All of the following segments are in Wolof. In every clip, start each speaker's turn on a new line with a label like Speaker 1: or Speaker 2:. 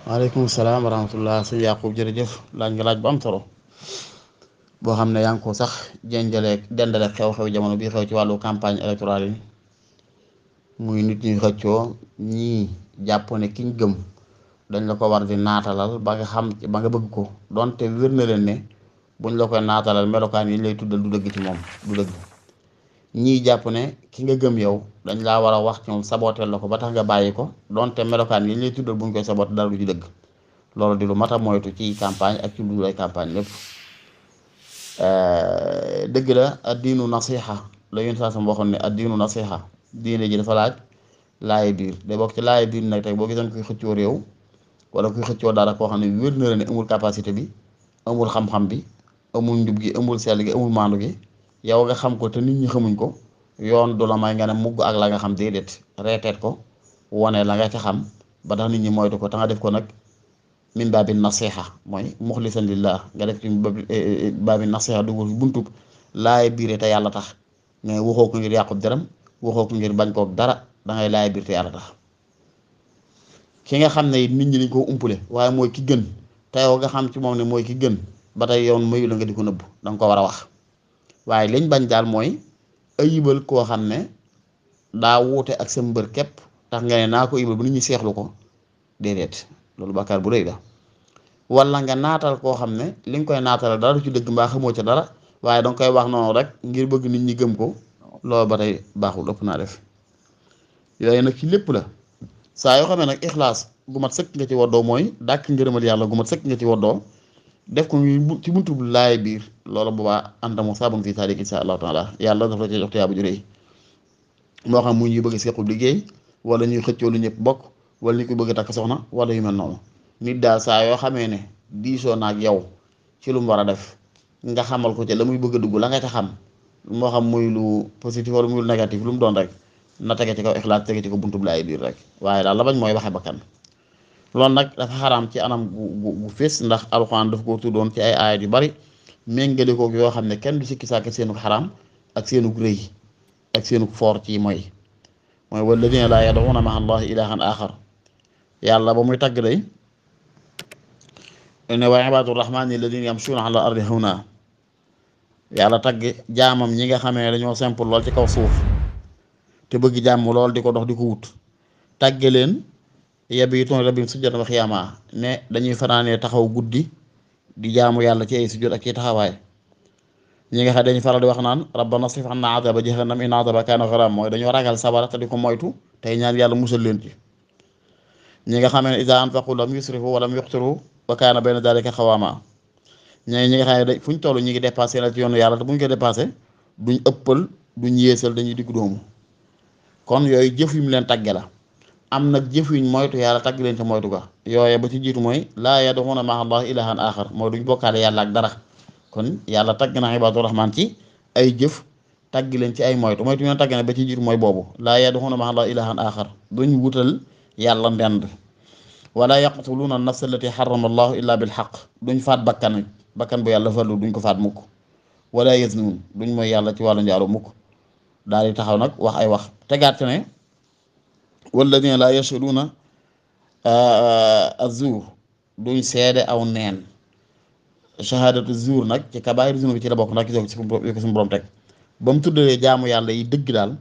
Speaker 1: waaleykum salaam wa rahmatullah sëñ Yaqub jërëjëf laaj nga laaj bu am solo boo xam ne yaa ngi ko sax jënjaleeg dendaleeg xew-xew jamono bii xew ci wàllu campagne électorale yi muy nit ñuy xëccoo ñii jàpp ne kiñ gëm dañ la ko war di naatalal ba nga xam ba nga bëgg ko donte wér na leen ne buñ la koy naatalal melokaan yi lay tuddal du dëgg ci moom du dëgg ñii jàpp ne ki nga gëm yow dañ laa war a wax ci moom sabooteel la ko ba tax nga bàyyi ko donte melokaan yi lay tuddal buñ koy saboote dara du ci dëgg loolu di lu mat a moytu ci campagne ak ci lu lay campagne lépp dëgg la addiinu nasiha la yun saa sam waxoon ne addiinu nasiha diine ji dafa laaj laaye biir day bokk ci laaye biir nag tey boo gisoon kuy xëccoo réew wala kuy xëccoo dara koo xam ne wér na la ne amul capacité bi amul xam-xam bi amul njub gi amul sell gi amul maandu gi yow nga xam ko te nit ñi xamuñ ko yoon du la may nga ne mugg ak la nga xam déedéet reeteet ko wane la nga ca xam ba tax nit ñi moytu ko te nga def ko nag min baabi nasiha mooy muxlisan lillah nga def ci baabi nasiha dugul buntub laay biire te yàlla tax mais waxoo ko ngir yàqub deram waxoo ko ngir bañ kook dara dangay laay biir te yàlla tax ki nga xam ne it nit ñi dañ koo umpule waaye mooy ki gën te yow nga xam ci moom ne mooy ki gën ba tey yoon mayu la nga di ko nëbb danga ko war a wax waaye liñ bañ daal mooy ayibal koo xam ne daa wuute ak sa mbër képp tax nga ne naa ko ayibal bu nit ñi seexlu ko déedéet loolu bàkkaar bu rëy la wala nga naatal koo xam ne li nga koy naatal dara du ci dëgg mbaa xamoo ca dara waaye danga koy wax noonu rek ngir bëgg nit ñi gëm ko loolu ba tey baaxul ëpp naa def yooyu nag ci lépp la saa yoo xam ne nag ixlaas gu mat sëkk nga ci woddoo mooy dàkk ngërëmal yàlla gu mat sëkk nga ci woddoo def ko ci buntu bu laay biir loolu boobaa antamu saabun fii saalik insha allahu taala yàlla daf la ci jox te yaa bu juree moo xam mu ñuy bëgg sequb liggéey wala ñuy xëccoo lu ñëpp bokk wala ñu ko bëgg takk soxna wala yu mel noonu nit daal saa yoo xamee ne diisoo naag yow ci lu mu war a def nga xamal ko ca la muy bëgg a dugg la nga ca xam moo xam muy lu positif wala muy lu négatif lu mu doon rek na tege ci kaw ixlaas tege ci ko buntu bu laay biir rek waaye daal la bañ mooy waxe bakkan loolu nag dafa xaraam ci anam gu fés ndax alxuraan daf ko tuddoon ci ay aayat yu bari méngale koog yoo xam ne kenn du sikki sàkk seenu xaraam ak seenu rëy ak seenu foor ci mooy walladina laa yad'uuna ma'a allahi ilaahan aaxar yàlla ba muy tagg day ne wa ibaadu rahmaani alladina yamshuuna ala ardi hawna yàlla tagg jaamam ñi nga xamee dañoo simple lool ci kaw suuf te bëgg jàmm lool di ko dox di ko wut tagge leen yabiituuna li rabbihim sujjadan wa qiyaaman ne dañuy fanaanee taxaw guddi di jaamu yàlla ci ay sujjóot ak ci taxawaay ñi nga xam dañuy faral di wax naan rabbana srif annaa azaaba jahannam inna azaabahaa kaana gharaam mooy dañoo ragal sabara te di ko moytu tey ñaan yàlla musal leen ci ñi nga xam ne izaa anfaqu lam yusrifu wa lam yuqtiru wa kaana bayna daalika qawaamaa ñi nga xam ne fu ñu toll ñu ngi dépassé la ci yoonu yàlla te bu ñu ko dépassé duñ ëppal duñ yéesal dañuy diggu doomu kon yooyu jëf yu mu leen tagge la am nag jëf yuñ moytu yàlla tagg leen ca moytu ga yooye ba ci jiitu mooy laa yad'uuna ma'a llaahi ilaahan aaxar mooy duñ bokkaale yàlla ak dara kon yàlla tagg na ibaadu rahmaan ci ay jëf tagg leen ci ay moytu moytu ñu tagg na ba ci jiitu mooy boobu laa yad'uuna ma'a llaahi ilaahan aaxar duñ wutal yàlla ndend wala yaqtuluuna nafsa allati harrama llaahu illaa bil haqq duñ faat bakkan bu yàlla fallu duñ ko faat mukk wala yaznuun duñ mooy yàlla ci wàllu njaaru mukk daal di taxaw nag wax ay wax tegaat ne walladina laa yashhaduuna az-zuur duñ seede aw neen shahadatu zuur nag ci kabaa'ir zunuub bi ci la bokk ndax gisoo ko suñu borom teg ba mu tuddalee jaamu yàlla yi dëgg daal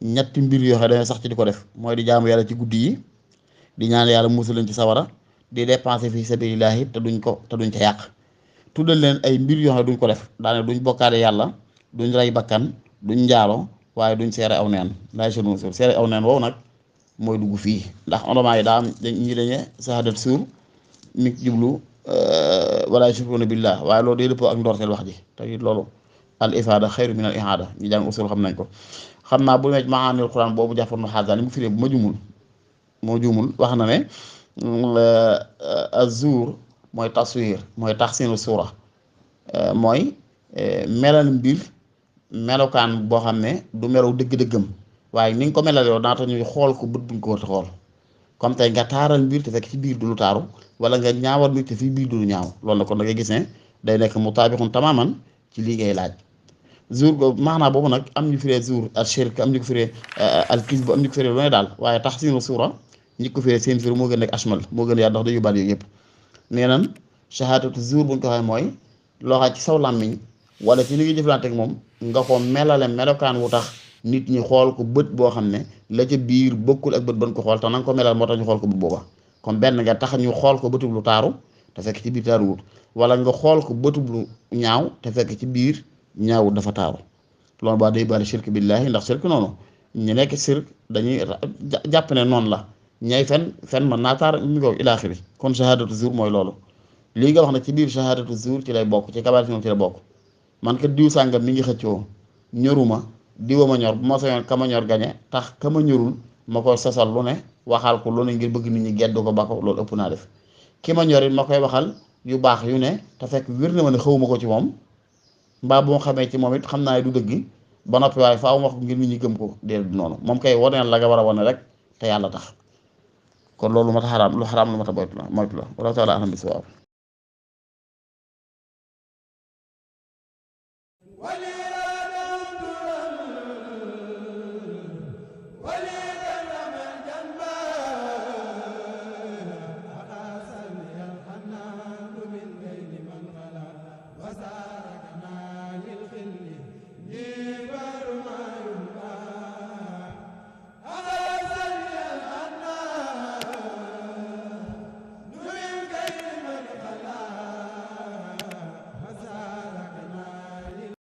Speaker 1: ñetti mbir yoo xam ne dañoo sax ci di ko def mooy di jaamu yàlla ci guddi yi di ñaan yàlla musul leen ci sawara di dépenser fi sabilillahi te duñ ca yàq tuddal leen ay mbir yoo xam ne duñ ko def daane duñ bokkaale yàlla duñ rey bakkan duñ njaalo waaye duñ seere aw neen laay suur seere aw neen wow nag mooy dugg fii ndax ondement yi daa am ñi dañe sahadat suur mi jublu wala yushrikuuna billah waaye loolu day dëppoo ak ndorteel wax ji te it loolu al ifaada xayru min al ihaada ñu jàng usul xam nañ ko xam naa bu mej maanil quran boobu jàfar nu xaasaan ni mu firee bu moo jumul wax na ne azur mooy taswir mooy taxsinu suura mooy melal mbir melokaan boo xam ne du melow dëgg-dëggam waaye ni nga ko melal yow naata ñuy xool ko bët buñ ko war a xool comme tey nga taaral mbir te fekk ci biir du lu taaru wala nga ñaawal mbir te fii biir du lu ñaaw loolu la kon da ngay gis ne day nekk mutaabixun tamaman ci lii ngay laaj jour boobu maanaa boobu nag am ñu firee jour al shirk am ñu ko firee al kisb am ñu ko firee lu ne daal waaye taxsinu suura ñi ko fee seen firi moo gën a nekk ashmal moo gën a yaatu ndax day yóbbaale yooyu yëpp. nee nan shahadatu zuur buñ ko waxee mooy loo xam ci saw làmmiñ wala ci ni ngi jëflante ak moom nga ko melale melokaan wu tax nit ñi xool ko bët boo xam ne la ca biir bokkul ak bët ban ko xool te na nga ko melal moo tax ñu xool ko bët booba. comme benn nga tax ñu xool ko bëtub lu taaru te fekk ci biir taaruwut wala nga xool ko bëtub lu ñaaw te fekk ci biir ñaawut dafa taaru loolu ba day bari shirk billahi ndax shirk noonu ñu nekk shirk dañuy jàpp ne noonu la ñay fen mën naa taar mi ko ilaaxiri kon shahadatu zuur mooy loolu lii nga wax ne ci biir shahadatu zuur ci lay bokk ci kabaar moom ci lay bokk man kat diw sàngam mi ngi xëccoo ñoruma diwa ma ñor bu ma sañoon kama ñor gañe tax kama ñorul ma koy sosal lu ne waxal ko lu ne ngir bëgg nit ñi geddu ko ba ko loolu ëpp naa def ki ma ñor it ma koy waxal yu baax yu ne te fekk wér na ma ne xawuma ko ci moom mbaa bu ma xamee ci moom it xam naa ne du dëgg ba noppi waaye faaw ma wax ko ngir nit ñi gëm ko déedéet noonu moom kay wane la nga war a wane rek te yàlla tax kon loolu lu mat a xaraam lu ma ta moytu la wala taala alam bi sawaab